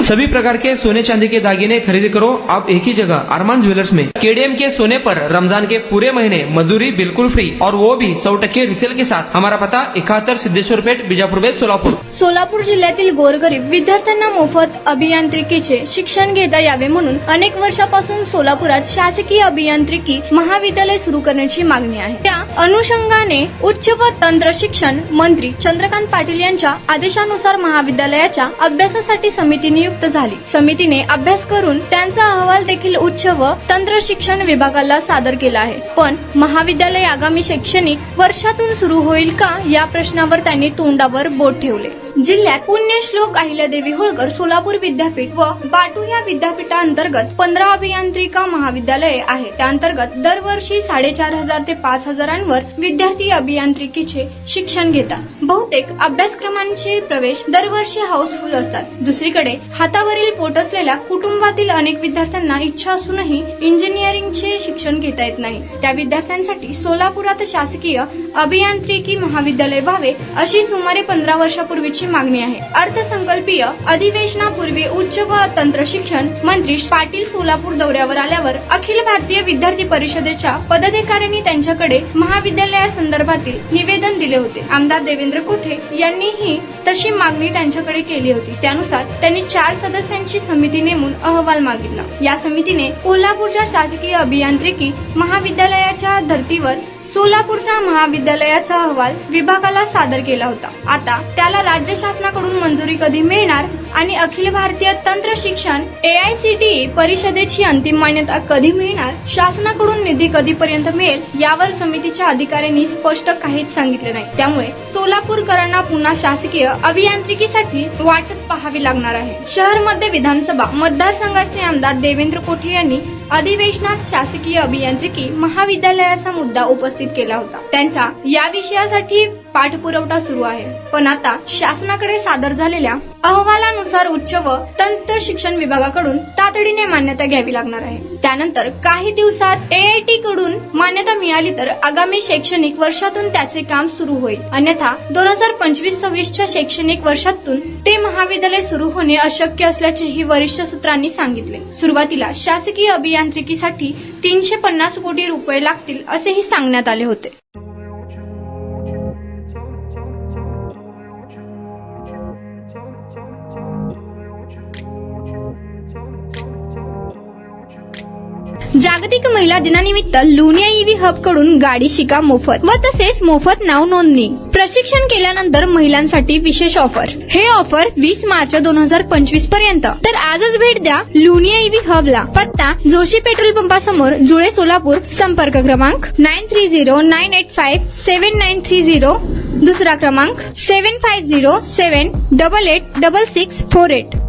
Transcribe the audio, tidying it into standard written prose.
सभी प्रकार के सोने चांदी के दागिने खरीदी करो आप एक ही जगह अरमान ज्वेलर्स में। केडीएम के सोने पर रमजान के पूरे महीने मजदूरी बिल्कुल फ्री और वो भी 100% रिसेल के साथ। हमारा पता 71 सिद्धेश्वर पेठ, बीजापुर बेस, सोलापूर। सोलापूर जिल्ह्यातील गोरगरीब विद्यार्थ्यांना मोफत अभियांत्रिकीचे शिक्षण घेता यावे म्हणून अनेक वर्षापासून सोलापुरात शासकीय अभियांत्रिकी महाविद्यालय सुरू करण्याची मागणी आहे। त्या अनुषंगाने उच्च व तंत्र शिक्षण मंत्री चंद्रकांत पाटील यांच्या आदेशानुसार महाविद्यालयाच्या अभ्यासासाठी समिती नियुक्त झाली। समितीने अभ्यास करून त्यांचा अहवाल देखील उच्च व तंत्र शिक्षण विभागाला सादर केला आहे। पण महाविद्यालय आगामी शैक्षणिक वर्षातून सुरू होईल का या प्रश्नावर त्यांनी तोंडावर बोट ठेवले। जिल्ह्यात पुण्यश्लोक अहिल्यादेवी होळकर सोलापूर विद्यापीठ व बाटू या विद्यापीठांतर्गत 15 अभियांत्रिका महाविद्यालये आहेत। त्याअंतर्गत दरवर्षी 4,500 ते 5,000 विद्यार्थी अभियांत्रिकीचे शिक्षण घेतात। बहुतेक अभ्यासक्रमांचे प्रवेश दरवर्षी हाऊसफुल असतात। दुसरीकडे हातावरील पोट असलेल्या कुटुंबातील अनेक विद्यार्थ्यांना इच्छा असूनही इंजिनिअरिंगचे शिक्षण घेता येत नाही। त्या विद्यार्थ्यांसाठी सोलापुरात शासकीय अभियांत्रिकी महाविद्यालय व्हावे अशी सुमारे 15 वर्षापूर्वीची मागणी आहे। अर्थसंकल्पीय अधिवेशनापूर्वी उच्च व तंत्र शिक्षण मंत्री पाटील सोलापूर दौऱ्यावर आल्यावर अखिल भारतीय विद्यार्थी परिषदेच्या पदाधिकाऱ्यांनी त्यांच्याकडे महाविद्यालयासंदर्भातील निवेदन दिले होते। आमदार देवेंद्र कोठे यांनीही तशी मागणी त्यांच्याकडे केली होती। त्यानुसार त्यांनी 4 सदस्यांची समिती नेमून अहवाल मागितला। या समितीने कोल्हापूरच्या शासकीय अभियांत्रिकी महाविद्यालयाच्या धर्तीवर सोलापूरच्या महाविद्यालयाचा अहवाल विभागाला सादर केला होता। आता त्याला राज्य शासनाकडून मंजुरी कधी मिळणार आणि अखिल भारतीय तंत्र शिक्षण AICTE परिषदेची अंतिम मान्यता कधी मिळणार, शासनाकडून निधी कधीपर्यंत मिळेल यावर समितीच्या अधिकाऱ्यांनी स्पष्ट काहीच सांगितले नाही। त्यामुळे सोलापूरकरांना पुन्हा शासकीय अभियांत्रिकीसाठी वाटच पाहावी लागणार आहे। शहर मध्य विधानसभा मतदारसंघाचे आमदार देवेंद्र कोठे यांनी अधिवेशनात शासकीय अभियांत्रिकी महाविद्यालयाचा मुद्दा उपस्थित केला होता। त्यांचा या विषयासाठी पाठपुरावा सुरू आहे। पण आता शासनाकडे सादर झालेल्या अहवालानुसार उच्च व तंत्र शिक्षण विभागाकडून तातडीने मान्यता घ्यावी लागणार आहे। त्यानंतर काही दिवसात AIT कडून मान्यता मिळाली तर आगामी शैक्षणिक वर्षातून त्याचे काम सुरू होईल। अन्यथा 2025-26च्या शैक्षणिक वर्षातून ते महाविद्यालय सुरू होणे अशक्य असल्याचेही वरिष्ठ सूत्रांनी सांगितले। सुरुवातीला शासकीय अभियांत्रिकीसाठी 350 कोटी रुपये लागतील असेही सांगण्यात आले होते। जागतिक महिला दिनानिमित्त लुनिया EV हब कडून गाडी शिका मोफत व तसेच मोफत नाव नोंदणी। प्रशिक्षण केल्यानंतर महिलांसाठी विशेष ऑफर। हे ऑफर 20 मार्च 2025 पर्यंत। तर आजच भेट द्या लुनिया EV हबला। पत्ता जोशी पेट्रोल पंपासमोर, जुळे, सोलापूर। संपर्क क्रमांक 9309857930। दुसरा क्रमांक 7507886648।